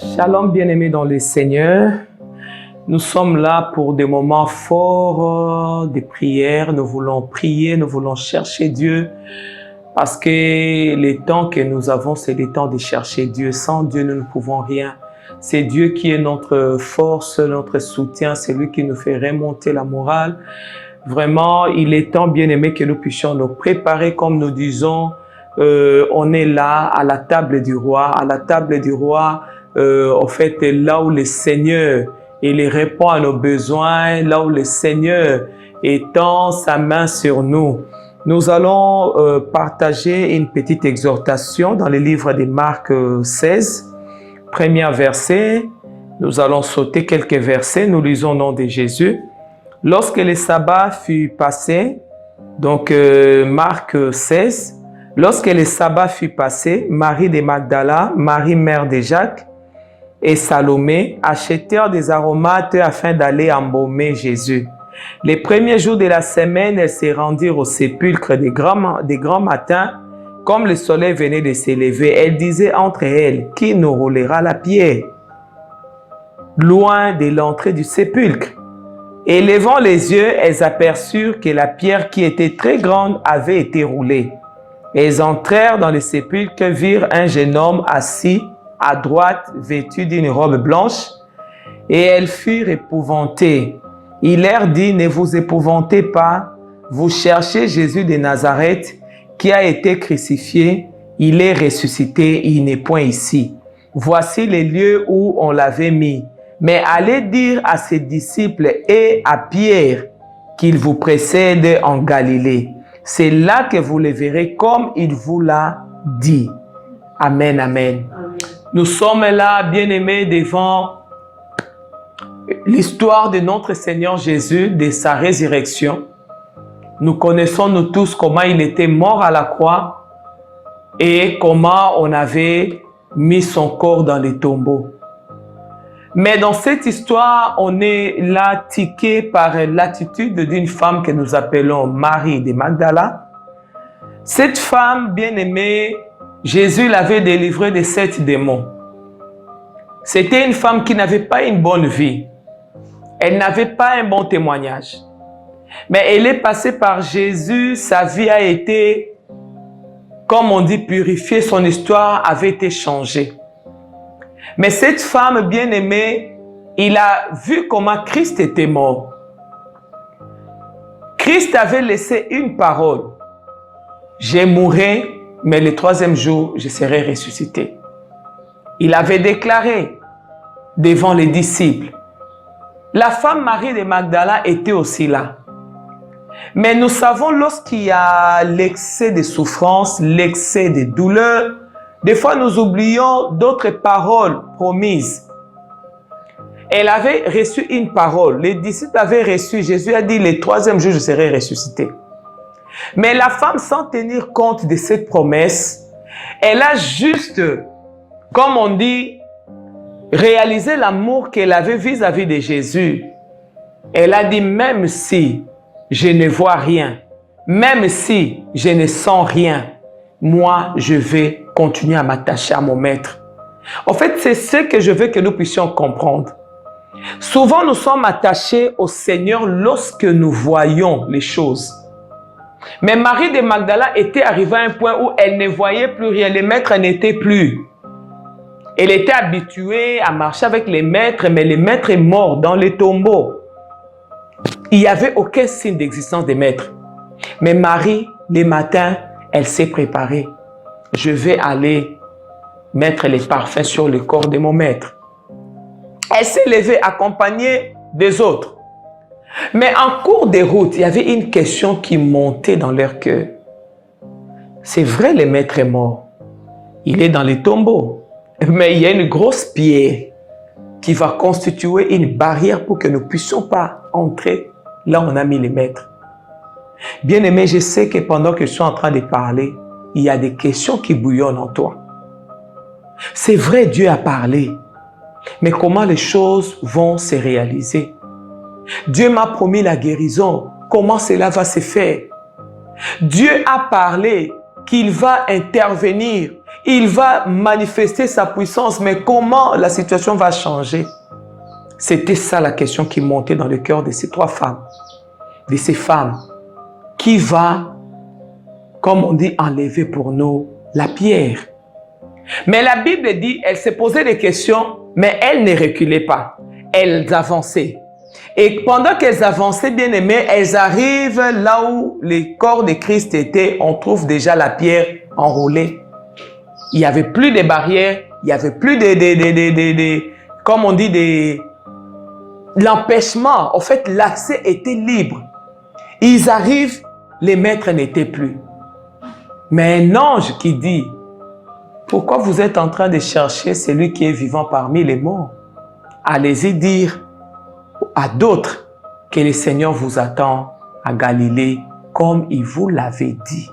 Shalom bien-aimés dans le Seigneur. Nous sommes là pour des moments forts de prière. Nous voulons prier, nous voulons chercher Dieu parce que les temps que nous avons, c'est des temps de chercher Dieu. Sans Dieu, nous ne pouvons rien. C'est Dieu qui est notre force, notre soutien. C'est lui qui nous fait remonter la morale. Vraiment, il est temps, bien-aimés, que nous puissions nous préparer comme nous disons. On est là à la table du roi. À la table du roi, en fait, là où le Seigneur il répond à nos besoins, là où le Seigneur étend sa main sur nous. Nous allons partager une petite exhortation dans le livre de Marc 16, premier verset. Nous allons sauter quelques versets. Nous lisons au nom de Jésus. Lorsque le sabbat fut passé, donc Marc 16, lorsque le sabbat fut passé, Marie de Magdala, Marie mère de Jacques et Salomé achetèrent des aromates afin d'aller embaumer Jésus. Les premiers jours de la semaine, elles se rendirent au sépulcre des grands matins, comme le soleil venait de s'élever. Elles disaient entre elles, qui nous roulera la pierre loin de l'entrée du sépulcre? Et levant les yeux, elles aperçurent que la pierre qui était très grande avait été roulée. Elles entrèrent dans le sépulcre, virent un jeune homme assis à droite, vêtu d'une robe blanche, et elles furent épouvantées. Il leur dit, ne vous épouvantez pas, vous cherchez Jésus de Nazareth, qui a été crucifié, il est ressuscité, il n'est point ici. Voici les lieux où on l'avait mis. Mais allez dire à ses disciples et à Pierre qu'il vous précède en Galilée. C'est là que vous le verrez comme il vous l'a dit. Amen, amen. Nous sommes là, bien-aimés, devant l'histoire de notre Seigneur Jésus, de sa résurrection. Nous connaissons, nous tous, comment il était mort à la croix et comment on avait mis son corps dans les tombeaux. Mais dans cette histoire, on est là tiqué par l'attitude d'une femme que nous appelons Marie de Magdala. Cette femme bien-aimée, Jésus l'avait délivrée de 7 démons. C'était une femme qui n'avait pas une bonne vie. Elle n'avait pas un bon témoignage. Mais elle est passée par Jésus, sa vie a été, comme on dit, purifiée, son histoire avait été changée. Mais cette femme bien-aimée, il a vu comment Christ était mort. Christ avait laissé une parole. Je mourrai, mais le 3e jour, je serai ressuscité. Il avait déclaré devant les disciples. La femme Marie de Magdala était aussi là. Mais nous savons lorsqu'il y a l'excès de souffrance, l'excès de douleur, des fois nous oublions d'autres paroles promises. Elle avait reçu une parole. Les disciples avaient reçu. Jésus a dit, le 3e jour, je serai ressuscité. Mais la femme, sans tenir compte de cette promesse, elle a juste, comme on dit, réalisé l'amour qu'elle avait vis-à-vis de Jésus. Elle a dit, même si je ne vois rien, même si je ne sens rien, moi, je vais continuer à m'attacher à mon maître. En fait, c'est ce que je veux que nous puissions comprendre. Souvent, nous sommes attachés au Seigneur lorsque nous voyons les choses. Mais Marie de Magdala était arrivée à un point où elle ne voyait plus rien. Le maître n'était plus. Elle était habituée à marcher avec les maîtres, mais le maître est mort dans les tombeaux. Il n'y avait aucun signe d'existence des maîtres. Mais Marie, le matin, elle s'est préparée. Je vais aller mettre les parfums sur le corps de mon maître. Elle s'est levée accompagnée des autres. Mais en cours de route, il y avait une question qui montait dans leur cœur. C'est vrai, le maître est mort. Il est dans les tombeaux. Mais il y a une grosse pierre qui va constituer une barrière pour que nous ne puissions pas entrer là où on a mis les maîtres. Bien aimé, je sais que pendant que je suis en train de parler, il y a des questions qui bouillonnent en toi. C'est vrai, Dieu a parlé. Mais comment les choses vont se réaliser? Dieu m'a promis la guérison. Comment cela va se faire? Dieu a parlé qu'il va intervenir. Il va manifester sa puissance, mais comment la situation va changer? C'était ça la question qui montait dans le cœur de ces trois femmes, de ces femmes. Qui va, comme on dit, enlever pour nous la pierre? Mais la Bible dit, elles se posaient des questions, mais elles ne reculaient pas. Elles avançaient. Et pendant qu'elles avançaient, bien aimées, elles arrivent là où le corps de Christ était. On trouve déjà la pierre enroulée. Il n'y avait plus de barrières, il n'y avait plus comme on dit, l'empêchement. En fait, l'accès était libre. Ils arrivent, les maîtres n'étaient plus. Mais un ange qui dit, pourquoi vous êtes en train de chercher celui qui est vivant parmi les morts? Allez-y dire à d'autres que le Seigneur vous attend à Galilée, comme il vous l'avait dit.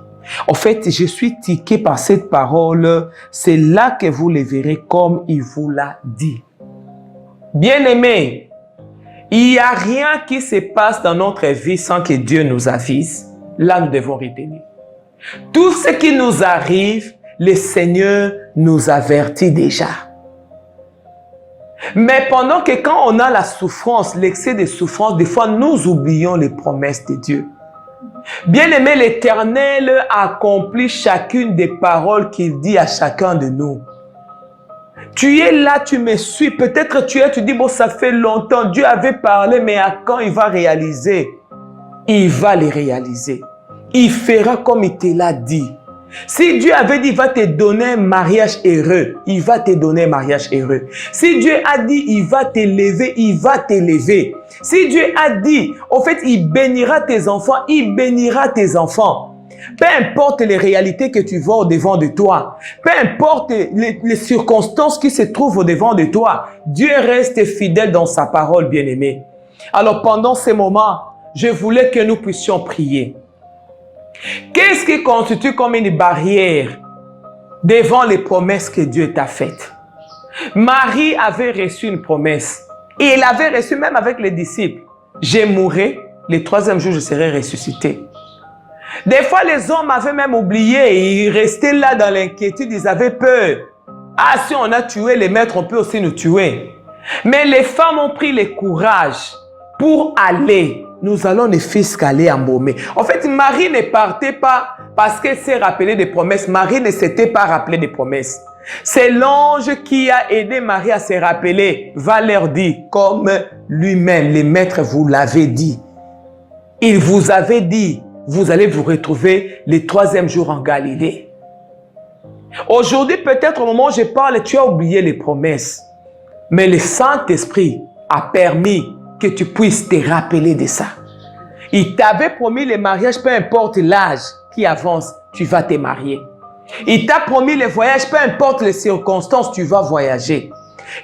En fait, je suis tiqué par cette parole. C'est là que vous le verrez comme il vous l'a dit. Bien-aimés, il n'y a rien qui se passe dans notre vie sans que Dieu nous avise. Là, nous devons retenir. Tout ce qui nous arrive, le Seigneur nous avertit déjà. Mais pendant que quand on a la souffrance, l'excès de souffrance, des fois nous oublions les promesses de Dieu. Bien-aimé, l'Éternel accomplit chacune des paroles qu'il dit à chacun de nous. Tu es là, tu me suis. Peut-être tu dis, bon, ça fait longtemps, Dieu avait parlé, mais à quand il va réaliser? Il va les réaliser. Il fera comme il te l'a dit. Si Dieu avait dit, il va te donner un mariage heureux, il va te donner un mariage heureux. Si Dieu a dit, il va t'élever, il va t'élever. Si Dieu a dit, en fait, il bénira tes enfants, il bénira tes enfants. Peu importe les réalités que tu vois au-devant de toi, peu importe les circonstances qui se trouvent au-devant de toi, Dieu reste fidèle dans sa parole, bien-aimé. Alors, pendant ces moments, je voulais que nous puissions prier. Qu'est-ce qui constitue comme une barrière devant les promesses que Dieu t'a faites? Marie avait reçu une promesse. Et il avait reçu même avec les disciples. Je mourrai, le troisième jour je serai ressuscité. Des fois les hommes avaient même oublié et ils restaient là dans l'inquiétude, ils avaient peur. Ah, si on a tué les maîtres, on peut aussi nous tuer. Mais les femmes ont pris le courage pour aller. Nous allons ne fût qu'aller embaumer. En fait, Marie ne partait pas parce qu'elle s'est rappelée des promesses. Marie ne s'était pas rappelée des promesses. C'est l'ange qui a aidé Marie à se rappeler. Va leur dire, comme lui-même, les maîtres vous l'avaient dit. Il vous avait dit, vous allez vous retrouver le troisième jour en Galilée. Aujourd'hui, peut-être au moment où je parle, tu as oublié les promesses. Mais le Saint-Esprit a permis que tu puisses te rappeler de ça. Il t'avait promis le mariage, peu importe l'âge qui avance, tu vas te marier. Il t'a promis le voyage, peu importe les circonstances, tu vas voyager.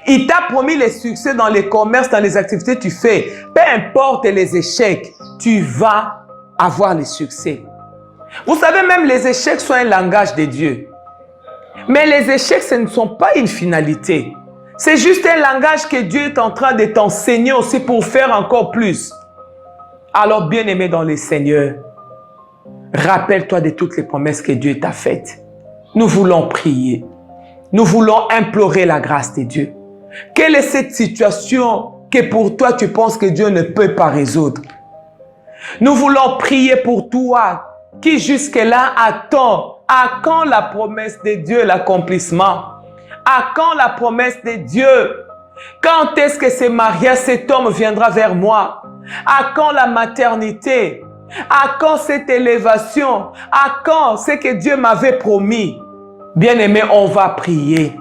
Il t'a promis le succès dans les commerces, dans les activités que tu fais. Peu importe les échecs, tu vas avoir le succès. Vous savez, même les échecs sont un langage de Dieu. Mais les échecs, ce ne sont pas une finalité. C'est juste un langage que Dieu est en train de t'enseigner aussi pour faire encore plus. Alors, bien-aimé dans le Seigneur, rappelle-toi de toutes les promesses que Dieu t'a faites. Nous voulons prier. Nous voulons implorer la grâce de Dieu. Quelle est cette situation que pour toi tu penses que Dieu ne peut pas résoudre? Nous voulons prier pour toi qui jusque-là attend. À quand la promesse de Dieu, l'accomplissement? À quand la promesse de Dieu? Quand est-ce que ce mariage, cet homme viendra vers moi? À quand la maternité? À quand cette élévation? À quand ce que Dieu m'avait promis? Bien-aimé, on va prier.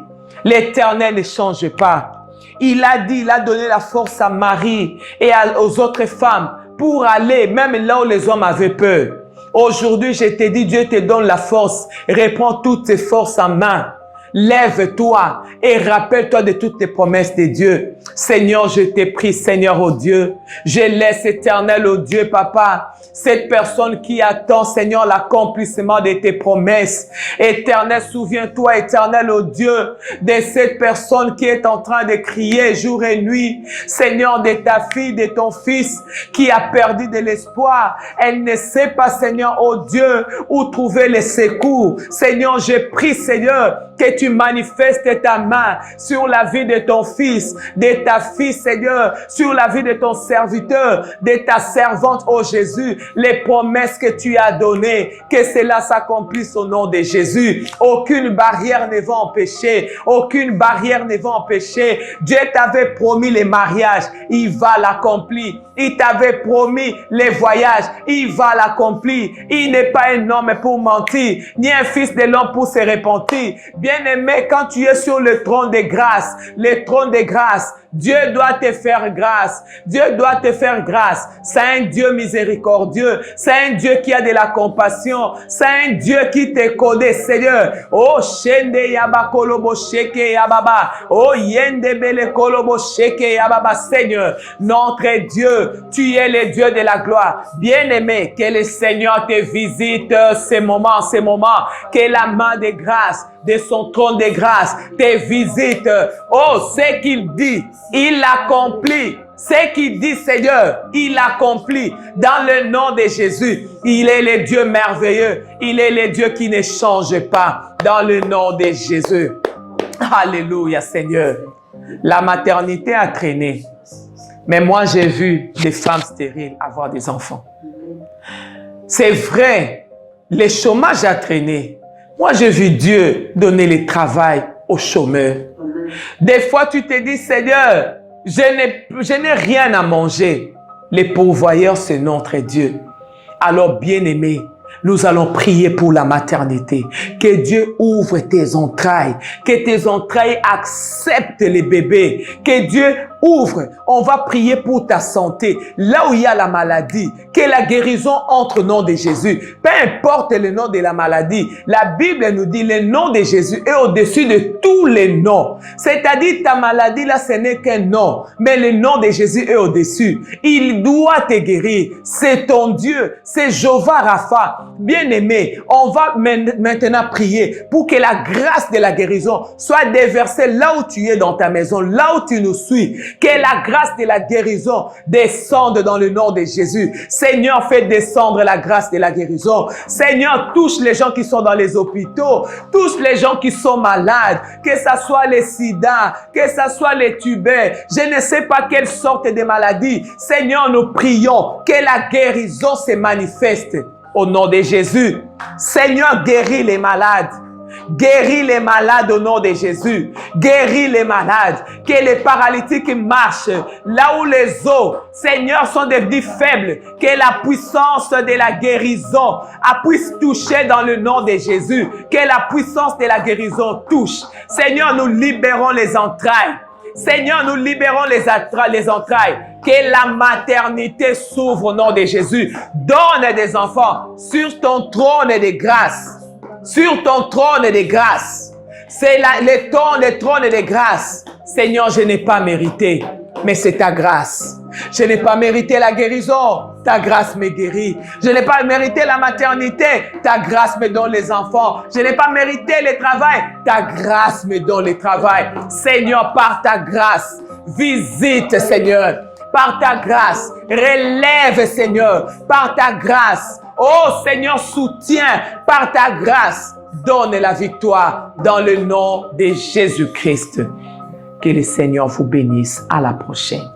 L'Éternel ne change pas. Il a dit, il a donné la force à Marie et aux autres femmes pour aller même là où les hommes avaient peur. Aujourd'hui, je te dis, Dieu te donne la force. Reprends toutes tes forces en main. Lève-toi et rappelle-toi de toutes les promesses de Dieu. Seigneur, je te prie, Seigneur, oh Dieu. Je laisse, Éternel, oh Dieu, Papa, cette personne qui attend, Seigneur, l'accomplissement de tes promesses. Éternel, souviens-toi, Éternel, oh Dieu, de cette personne qui est en train de crier jour et nuit. Seigneur, de ta fille, de ton fils qui a perdu de l'espoir. Elle ne sait pas, Seigneur, oh Dieu, où trouver les secours. Seigneur, je prie, Seigneur, que tu manifestes ta main sur la vie de ton fils, de ta fille, Seigneur, sur la vie de ton serviteur, de ta servante, oh Jésus, les promesses que tu as données, que cela s'accomplisse au nom de Jésus. Aucune barrière ne va empêcher, aucune barrière ne va empêcher. Dieu t'avait promis les mariages, il va l'accomplir. Il t'avait promis les voyages, il va l'accomplir. Il n'est pas un homme pour mentir, ni un fils de l'homme pour se repentir. Bien-aimé, quand tu es sur le trône de grâce, le trône de grâce, Dieu doit te faire grâce. Dieu doit te faire grâce. C'est un Dieu miséricordieux. C'est un Dieu qui a de la compassion. C'est un Dieu qui te connaît, Seigneur. Oh, Shende Yaba Kolobo Sheke Yababa. Oh, Yende Bele Kolobo Sheke Yababa. Seigneur, notre Dieu, tu es le Dieu de la gloire. Bien-aimé, que le Seigneur te visite ces moments. Que la main de grâce de son trône de grâce te visite. Oh, ce qu'il dit, il l'accomplit. Ce qu'il dit, Seigneur, il l'accomplit dans le nom de Jésus. Il est le Dieu merveilleux. Il est le Dieu qui ne change pas dans le nom de Jésus. Alléluia, Seigneur. La maternité a traîné. Mais moi, j'ai vu des femmes stériles avoir des enfants. C'est vrai, le chômage a traîné. Moi, j'ai vu Dieu donner le travail aux chômeurs. Des fois, tu te dis, Seigneur, je n'ai rien à manger. Le pourvoyeur, c'est notre Dieu. Alors, bien-aimé, nous allons prier pour la maternité. Que Dieu ouvre tes entrailles. Que tes entrailles acceptent les bébés. Que Dieu ouvre. On va prier pour ta santé. Là où il y a la maladie, que la guérison entre au nom de Jésus. Peu importe le nom de la maladie. La Bible nous dit le nom de Jésus est au-dessus de tous les noms. C'est-à-dire ta maladie là, ce n'est qu'un nom. Mais le nom de Jésus est au-dessus. Il doit te guérir. C'est ton Dieu. C'est Jéhovah Rapha. Bien-aimé, on va maintenant prier pour que la grâce de la guérison soit déversée là où tu es dans ta maison, là où tu nous suis. Que la grâce de la guérison descende dans le nom de Jésus. Seigneur, fais descendre la grâce de la guérison. Seigneur, touche les gens qui sont dans les hôpitaux, touche les gens qui sont malades, que ce soit les sida, que ce soit les tubercules, je ne sais pas quelle sorte de maladie. Seigneur, nous prions que la guérison se manifeste au nom de Jésus. Seigneur, guéris les malades. Guéris les malades au nom de Jésus. Guéris les malades. Que les paralytiques marchent là où les os, Seigneur, sont devenus faibles. Que la puissance de la guérison puisse toucher dans le nom de Jésus. Que la puissance de la guérison touche. Seigneur, nous libérons les entrailles. Seigneur, nous libérons les entrailles. Que la maternité s'ouvre au nom de Jésus. Donne des enfants sur ton trône de grâce. Sur ton trône de grâce. C'est le trône de grâce. Seigneur, je n'ai pas mérité, mais c'est ta grâce. Je n'ai pas mérité la guérison. Ta grâce me guérit. Je n'ai pas mérité la maternité. Ta grâce me donne les enfants. Je n'ai pas mérité le travail. Ta grâce me donne le travail. Seigneur, par ta grâce, visite, Seigneur. Par ta grâce, relève, Seigneur. Par ta grâce, oh Seigneur, soutiens. Par ta grâce, donne la victoire dans le nom de Jésus-Christ. Que le Seigneur vous bénisse. À la prochaine.